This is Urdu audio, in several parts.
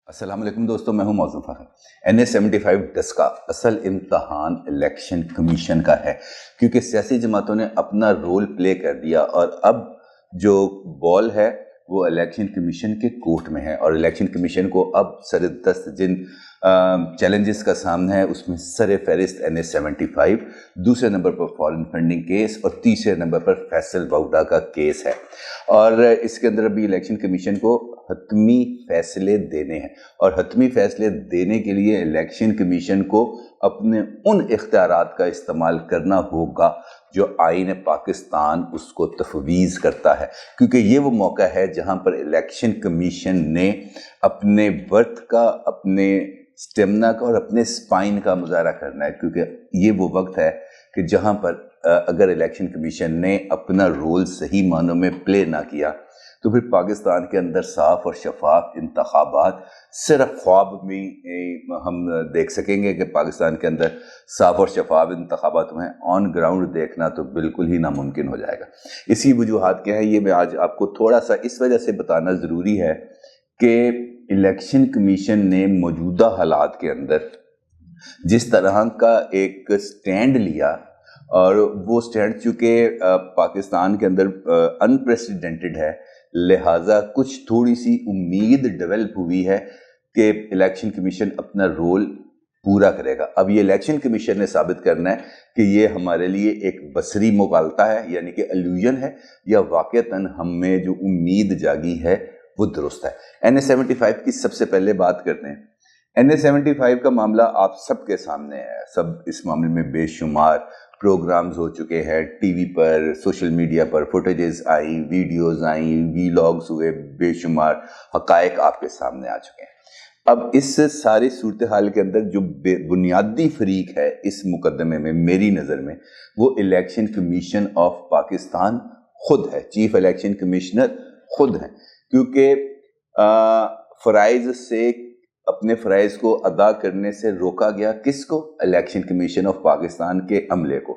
السلام علیکم دوستوں، میں ہوں موزوں فخر۔ NA75 کا اصل امتحان الیکشن کمیشن کا ہے، کیونکہ سیاسی جماعتوں نے اپنا رول پلے کر دیا اور اب جو بال ہے وہ الیکشن کمیشن کے کورٹ میں ہے، اور الیکشن کمیشن کو اب سر دست جن چیلنجز کا سامنا ہے اس میں سر فہرست NA75، دوسرے نمبر پر فارن فنڈنگ کیس اور تیسرے نمبر پر فیصل ووہدا کا کیس ہے۔ اور اس کے اندر بھی الیکشن کمیشن کو حتمی فیصلے دینے ہیں، اور حتمی فیصلے دینے کے لیے الیکشن کمیشن کو اپنے ان اختیارات کا استعمال کرنا ہوگا جو آئین پاکستان اس کو تفویض کرتا ہے، کیونکہ یہ وہ موقع ہے جہاں پر الیکشن کمیشن نے اپنے ورتھ کا، اپنے سٹیمنا کا اور اپنے سپائن کا مظاہرہ کرنا ہے، کیونکہ یہ وہ وقت ہے کہ جہاں پر اگر الیکشن کمیشن نے اپنا رول صحیح معنوں میں پلے نہ کیا تو پھر پاکستان کے اندر صاف اور شفاف انتخابات صرف خواب میں ہم دیکھ سکیں گے کہ پاکستان کے اندر صاف اور شفاف انتخابات ہیں، آن گراؤنڈ دیکھنا تو بالکل ہی ناممکن ہو جائے گا۔ اسی وجوہات کیا ہیں، یہ میں آج آپ کو تھوڑا سا اس وجہ سے بتانا ضروری ہے کہ الیکشن کمیشن نے موجودہ حالات کے اندر جس طرح کا ایک سٹینڈ لیا، اور وہ سٹینڈ چونکہ پاکستان کے اندر انپریسیڈنٹڈ ہے، لہٰذا کچھ تھوڑی سی امید ڈیولپ ہوئی ہے کہ الیکشن کمیشن اپنا رول پورا کرے گا۔ اب یہ الیکشن کمیشن نے ثابت کرنا ہے کہ یہ ہمارے لیے ایک بصری مغالطہ ہے، یعنی کہ الوژن ہے، یا واقعتاً ہم میں جو امید جاگی ہے وہ درست ہے۔ NA75 کی سب سے پہلے بات کرتے ہیں۔ NA75 کا معاملہ آپ سب کے سامنے ہے، سب اس معاملے میں بے شمار پروگرامز ہو چکے ہیں، ٹی وی پر، سوشل میڈیا پر فوٹیجز آئیں، ویڈیوز آئیں، ویلاگز ہوئے، بے شمار حقائق آپ کے سامنے آ چکے ہیں۔ اب اس ساری صورتحال کے اندر جو بنیادی فریق ہے اس مقدمے میں میری نظر میں، وہ الیکشن کمیشن آف پاکستان خود ہے، چیف الیکشن کمشنر خود ہیں، کیونکہ فرائض سے، اپنے فرائض کو ادا کرنے سے روکا گیا کس کو؟ الیکشن کمیشن آف پاکستان کے عملے کو۔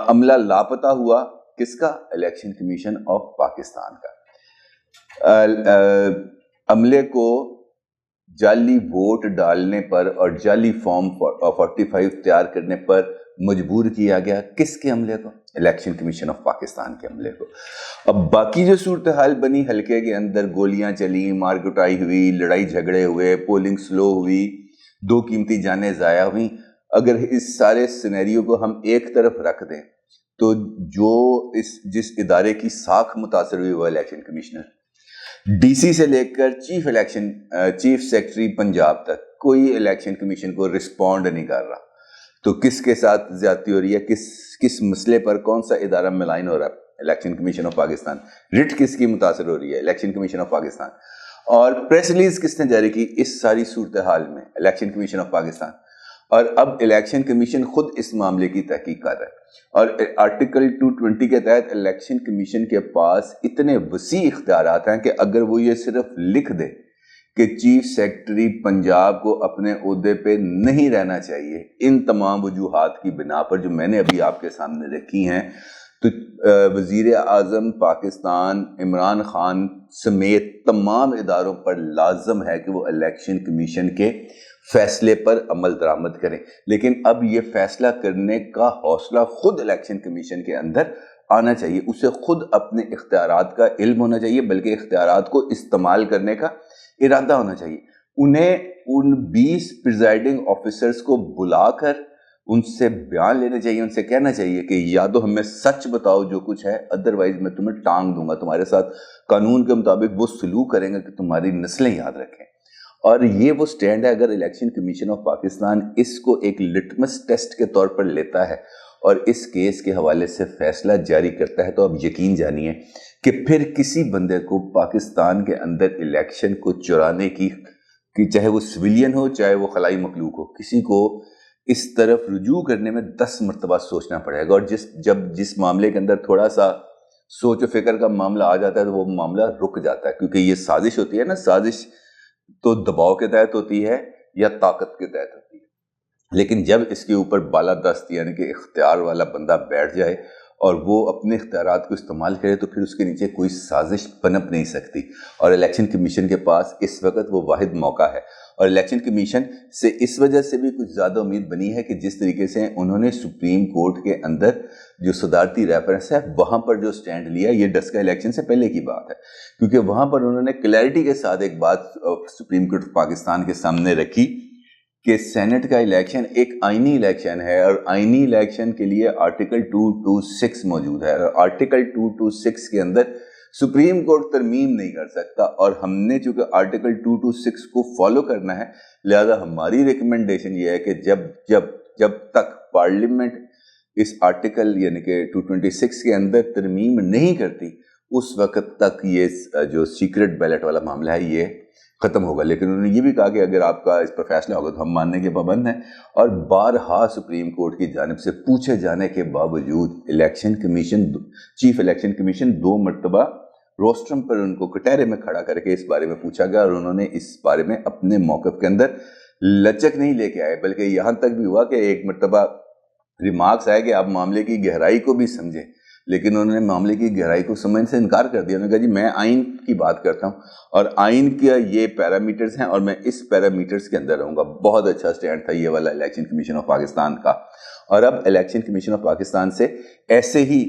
عملہ لاپتہ ہوا کس کا؟ الیکشن کمیشن آف پاکستان کا۔ عملے کو جعلی ووٹ ڈالنے پر اور جعلی فارم 45 تیار کرنے پر مجبور کیا گیا کس کے عملے کو؟ الیکشن کمیشن آف پاکستان کے عملے کو۔ اب باقی جو صورتحال بنی حلقے کے اندر، گولیاں چلیں، مار کٹائی ہوئی، لڑائی جھگڑے ہوئے، پولنگ سلو ہوئی، 2 قیمتی جانیں ضائع ہوئیں، اگر اس سارے سینیریو کو ہم ایک طرف رکھ دیں تو جو جس ادارے کی ساکھ متاثر ہوئی وہ الیکشن کمیشنر، ڈی سی سے لے کر چیف سیکرٹری پنجاب تک کوئی الیکشن کمیشن کو رسپونڈ نہیں کر رہا، تو کس کے ساتھ زیادتی ہو رہی ہے؟ کس مسئلے پر کون سا ادارہ ملائن ہو رہا ہے؟ Election Commission of Pakistan. Writ کس کی متاثر ہو رہی ہے؟ Election Commission of Pakistan. اور پریس ریلیز کس نے جاری کی اس ساری صورتحال میں؟ Election Commission of Pakistan. اور اب الیکشن کمیشن خود اس معاملے کی تحقیق کر رہا ہے، اور آرٹیکل 220 کے تحت الیکشن کمیشن کے پاس اتنے وسیع اختیارات ہیں کہ اگر وہ یہ صرف لکھ دے کہ چیف سیکرٹری پنجاب کو اپنے عہدے پہ نہیں رہنا چاہیے، ان تمام وجوہات کی بنا پر جو میں نے ابھی آپ کے سامنے رکھی ہیں، تو وزیر اعظم پاکستان عمران خان سمیت تمام اداروں پر لازم ہے کہ وہ الیکشن کمیشن کے فیصلے پر عمل درآمد کریں۔ لیکن اب یہ فیصلہ کرنے کا حوصلہ خود الیکشن کمیشن کے اندر آنا چاہیے، اسے خود اپنے اختیارات کا علم ہونا چاہیے، بلکہ اختیارات کو استعمال کرنے کا ارادہ ہونا چاہیے۔ انہیں ان 20 پریزائڈنگ آفیسرز کو بلا کر ان سے بیان لینے چاہیے، ان سے کہنا چاہیے کہ یا تو ہمیں سچ بتاؤ جو کچھ ہے، ادروائز میں تمہیں ٹانگ دوں گا، تمہارے ساتھ قانون کے مطابق وہ سلوک کریں گے کہ تمہاری نسلیں یاد رکھیں۔ اور یہ وہ سٹینڈ ہے، اگر الیکشن کمیشن آف پاکستان اس کو ایک لٹمس ٹیسٹ کے طور پر لیتا ہے اور اس کیس کے حوالے سے فیصلہ جاری کرتا ہے، تو اب یقین جانیے کہ پھر کسی بندے کو پاکستان کے اندر الیکشن کو چرانے کی، چاہے وہ سویلین ہو چاہے وہ خلائی مخلوق ہو، کسی کو اس طرف رجوع کرنے میں 10 مرتبہ سوچنا پڑے گا۔ اور جس معاملے کے اندر تھوڑا سا سوچ و فکر کا معاملہ آ جاتا ہے تو وہ معاملہ رک جاتا ہے، کیونکہ یہ سازش ہوتی ہے نا، سازش تو دباؤ کے تحت ہوتی ہے یا طاقت کے تحت ہوتی ہے، لیکن جب اس کے اوپر بالادست یعنی کہ اختیار والا بندہ بیٹھ جائے اور وہ اپنے اختیارات کو استعمال کرے تو پھر اس کے نیچے کوئی سازش پنپ نہیں سکتی. اور الیکشن کمیشن کے پاس اس وقت وہ واحد موقع ہے. اور الیکشن کمیشن سے اس وجہ سے بھی کچھ زیادہ امید بنی ہے کہ جس طریقے سے انہوں نے سپریم کورٹ کے اندر جو صدارتی ریفرنس ہے وہاں پر جو سٹینڈ لیا، یہ ڈسکا الیکشن سے پہلے کی بات ہے، کیونکہ وہاں پر انہوں نے کلیئرٹی کے ساتھ ایک بات سپریم کورٹ پاکستان کے سامنے رکھی کہ سینٹ کا الیکشن ایک آئینی الیکشن ہے، اور آئینی الیکشن کے لیے آرٹیکل 226 موجود ہے، اور آرٹیکل 226 کے اندر سپریم کورٹ ترمیم نہیں کر سکتا. اور ہم نے چونکہ آرٹیکل 226 کو فالو کرنا ہے، لہذا ہماری ریکمنڈیشن یہ ہے کہ جب تک پارلیمنٹ اس آرٹیکل یعنی کہ 226 کے اندر ترمیم نہیں کرتی، اس وقت تک یہ جو سیکرٹ بیلٹ والا معاملہ ہے یہ ختم ہوگا. لیکن انہوں نے یہ بھی کہا کہ اگر آپ کا اس پر فیصلہ ہوگا تو ہم ماننے کے پابند ہیں. اور بارہا سپریم کورٹ کی جانب سے پوچھے جانے کے باوجود election commission, chief election commission 2 مرتبہ روسٹرم پر ان کو کٹہرے میں کھڑا کر کے اس بارے میں پوچھا گیا، اور انہوں نے اس بارے میں اپنے موقف کے اندر لچک نہیں لے کے آئے، بلکہ یہاں تک بھی ہوا کہ ایک مرتبہ ریمارکس آئے کہ آپ معاملے کی گہرائی کو بھی سمجھیں، لیکن انہوں نے معاملے کی گہرائی کو سمجھنے سے انکار کر دیا. انہوں نے کہا جی میں آئین کی بات کرتا ہوں اور آئین کا یہ پیرامیٹرز ہیں اور میں اس پیرامیٹرز کے اندر رہوں گا. بہت اچھا سٹینڈ تھا یہ والا الیکشن کمیشن آف پاکستان کا. اور اب الیکشن کمیشن آف پاکستان سے ایسے ہی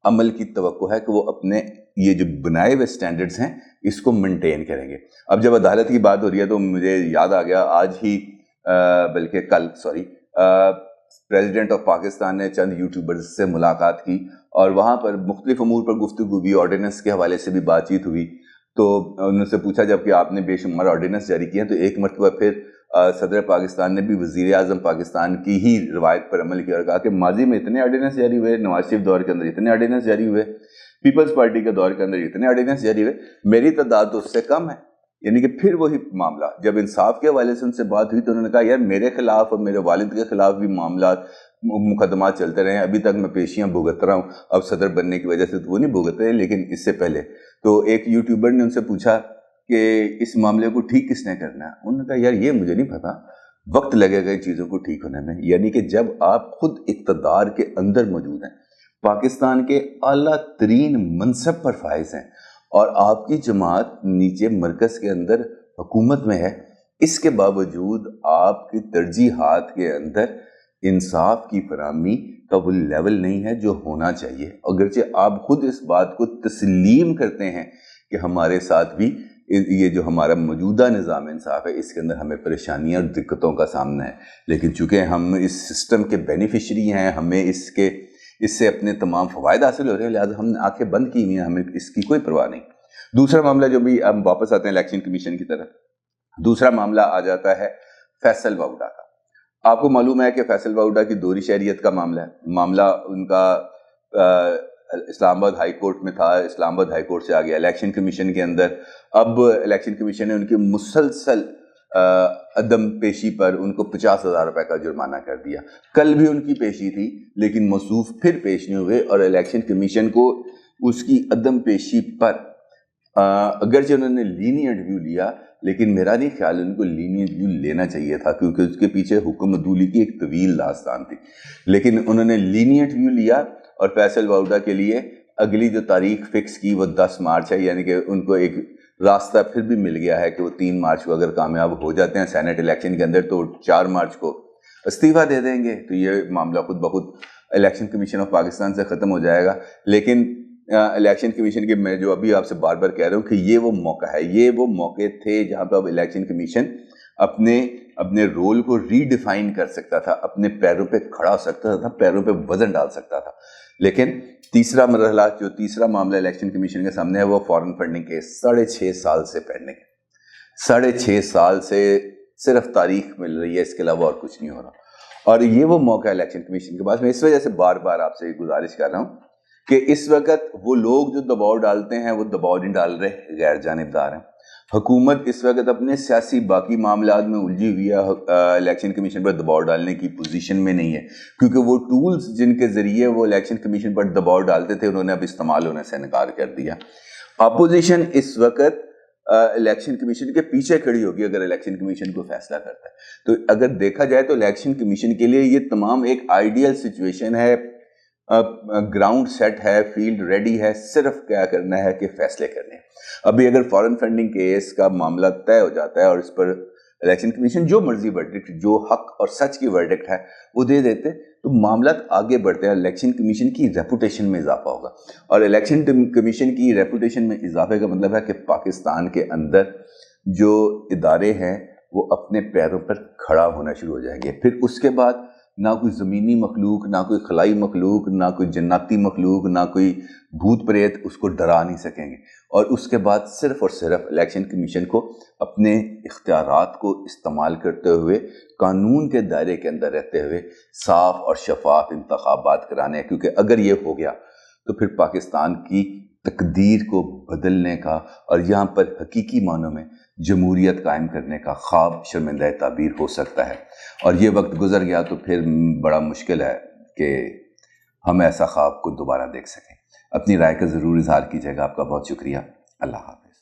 عمل کی توقع ہے کہ وہ اپنے یہ جو بنائے ہوئے سٹینڈرڈز ہیں اس کو مینٹین کریں گے. اب جب عدالت کی بات ہو رہی ہے تو مجھے یاد آ گیا آج ہی بلکہ کل پریزیڈنٹ آف پاکستان نے چند یوٹیوبرز سے ملاقات کی اور وہاں پر مختلف امور پر گفتگو ہوئی، آرڈیننس کے حوالے سے بھی بات چیت ہوئی. تو انہوں سے پوچھا جب کہ آپ نے بے شمار آرڈیننس جاری کیے ہیں، تو ایک مرتبہ پھر صدر پاکستان نے بھی وزیر اعظم پاکستان کی ہی روایت پر عمل کیا اور کہا کہ ماضی میں اتنے آرڈیننس جاری ہوئے، نواز شریف دور کے اندر اتنے آرڈیننس جاری ہوئے، پیپلز پارٹی کے دور کے اندر اتنے آرڈیننس جاری ہوئے، میری تعداد تو اس سے کم ہے. یعنی کہ پھر وہی معاملہ جب انصاف کے حوالے سے ان سے بات ہوئی تو انہوں نے کہا یار میرے خلاف اور میرے والد کے خلاف بھی معاملات مقدمات چلتے رہے ہیں، ابھی تک میں پیشیاں بھگت رہا ہوں. اب صدر بننے کی وجہ سے تو وہ نہیں بھگت رہے، لیکن اس سے پہلے تو ایک یوٹیوبر نے ان سے پوچھا کہ اس معاملے کو ٹھیک کس نے کرنا ہے. انہوں نے کہا یار یہ مجھے نہیں پتا، وقت لگے گا ان چیزوں کو ٹھیک ہونے میں. یعنی کہ جب آپ خود اقتدار کے اندر موجود ہیں، پاکستان کے اعلیٰ ترین منصب پر فائز ہیں اور آپ کی جماعت نیچے مرکز کے اندر حکومت میں ہے، اس کے باوجود آپ کی ترجیحات کے اندر انصاف کی فراہمی کا وہ لیول نہیں ہے جو ہونا چاہیے. اگرچہ آپ خود اس بات کو تسلیم کرتے ہیں کہ ہمارے ساتھ بھی یہ جو ہمارا موجودہ نظام انصاف ہے اس کے اندر ہمیں پریشانیاں اور دقتوں کا سامنا ہے، لیکن چونکہ ہم اس سسٹم کے بینیفیشری ہیں، ہمیں اس سے اپنے تمام فوائد حاصل ہو رہے ہیں، لہٰذا ہم نے آنکھیں بند کی ہوئی ہیں، ہمیں اس کی کوئی پرواہ نہیں. دوسرا معاملہ جو بھی ہم واپس آتے ہیں الیکشن کمیشن کی طرف، دوسرا معاملہ آ جاتا ہے فیصل واؤڈا کا. آپ کو معلوم ہے کہ فیصل واؤڈا کی دوہری شہریت کا معاملہ ان کا اسلام آباد ہائی کورٹ میں تھا، اسلام آباد ہائی کورٹ سے آ گیا الیکشن کمیشن کے اندر. اب الیکشن کمیشن نے ان کی مسلسل عدم پیشی پر ان کو 50,000 روپے کا جرمانہ کر دیا. کل بھی ان کی پیشی تھی لیکن موصوف پھر پیش نہیں ہوئے، اور الیکشن کمیشن کو اس کی عدم پیشی پر اگرچہ انہوں نے لینینٹ ویو لیا، لیکن میرا نہیں خیال ان کو لینینٹ ویو لینا چاہیے تھا کیونکہ اس کے پیچھے حکم عدولی کی ایک طویل داستان تھی. لیکن انہوں نے لینینٹ ویو لیا اور فیصل واؤڈا کے لیے اگلی جو تاریخ فکس کی وہ 10 مارچ ہے. یعنی کہ ان کو ایک راستہ پھر بھی مل گیا ہے کہ وہ 3 مارچ کو اگر کامیاب ہو جاتے ہیں سینٹ الیکشن کے اندر تو 4 مارچ کو استعفیٰ دے دیں گے، تو یہ معاملہ خود بخود الیکشن کمیشن آف پاکستان سے ختم ہو جائے گا. لیکن الیکشن کمیشن کے میں جو ابھی آپ سے بار بار کہہ رہا ہوں کہ یہ وہ موقع ہے، یہ وہ موقع تھے جہاں پہ اب الیکشن کمیشن اپنے رول کو ری ڈیفائن کر سکتا تھا، اپنے پیروں پہ کھڑا ہو سکتا تھا، پیروں پہ وزن ڈال سکتا تھا. لیکن تیسرا مرحلہ جو تیسرا معاملہ الیکشن کمیشن کے سامنے ہے وہ فارن فنڈنگ کے 6.5 سال سے پینڈنگ ہے. 6.5 سال سے صرف تاریخ مل رہی ہے، اس کے علاوہ اور کچھ نہیں ہو رہا. اور یہ وہ موقع ہے الیکشن کمیشن کے پاس. میں اس وجہ سے بار بار آپ سے گزارش کر رہا ہوں کہ اس وقت وہ لوگ جو دباؤ ڈالتے ہیں وہ دباؤ نہیں ڈال رہے، غیر جانبدار ہیں. حکومت اس وقت اپنے سیاسی باقی معاملات میں الجھی ہوئی ہے، الیکشن کمیشن پر دباؤ ڈالنے کی پوزیشن میں نہیں ہے، کیونکہ وہ ٹولز جن کے ذریعے وہ الیکشن کمیشن پر دباؤ ڈالتے تھے انہوں نے اب استعمال ہونے سے انکار کر دیا. اپوزیشن اس وقت الیکشن کمیشن کے پیچھے کھڑی ہوگی اگر الیکشن کمیشن کو فیصلہ کرتا ہے. تو اگر دیکھا جائے تو الیکشن کمیشن کے لیے یہ تمام ایک آئیڈیل سچویشن ہے گراؤنڈ سیٹ ہے، فیلڈ ریڈی ہے، صرف کیا کرنا ہے کہ فیصلے کرنے ہیں۔ ابھی اگر فارن فنڈنگ کیس کا معاملہ طے ہو جاتا ہے اور اس پر الیکشن کمیشن جو مرضی ورڈکٹ، جو حق اور سچ کی ورڈکٹ ہے وہ دے دیتے تو معاملات آگے بڑھتے ہیں، الیکشن کمیشن کی ریپوٹیشن میں اضافہ ہوگا۔ اور الیکشن کمیشن کی ریپوٹیشن میں اضافے کا مطلب ہے کہ پاکستان کے اندر جو ادارے ہیں وہ اپنے پیروں پر کھڑا ہونا شروع ہو جائیں گے۔ پھر اس کے بعد نہ کوئی زمینی مخلوق، نہ کوئی خلائی مخلوق، نہ کوئی جناتی مخلوق، نہ کوئی بھوت پریت اس کو ڈرا نہیں سکیں گے۔ اور اس کے بعد صرف اور صرف الیکشن کمیشن کو اپنے اختیارات کو استعمال کرتے ہوئے، قانون کے دائرے کے اندر رہتے ہوئے صاف اور شفاف انتخابات کرانے ہیں، کیونکہ اگر یہ ہو گیا تو پھر پاکستان کی تقدیر کو بدلنے کا اور یہاں پر حقیقی معنوں میں جمہوریت قائم کرنے کا خواب شرمندہ تعبیر ہو سکتا ہے۔ اور یہ وقت گزر گیا تو پھر بڑا مشکل ہے کہ ہم ایسا خواب کو دوبارہ دیکھ سکیں۔ اپنی رائے کا ضرور اظہار کیجیے گا۔ آپ کا بہت شکریہ۔ اللہ حافظ۔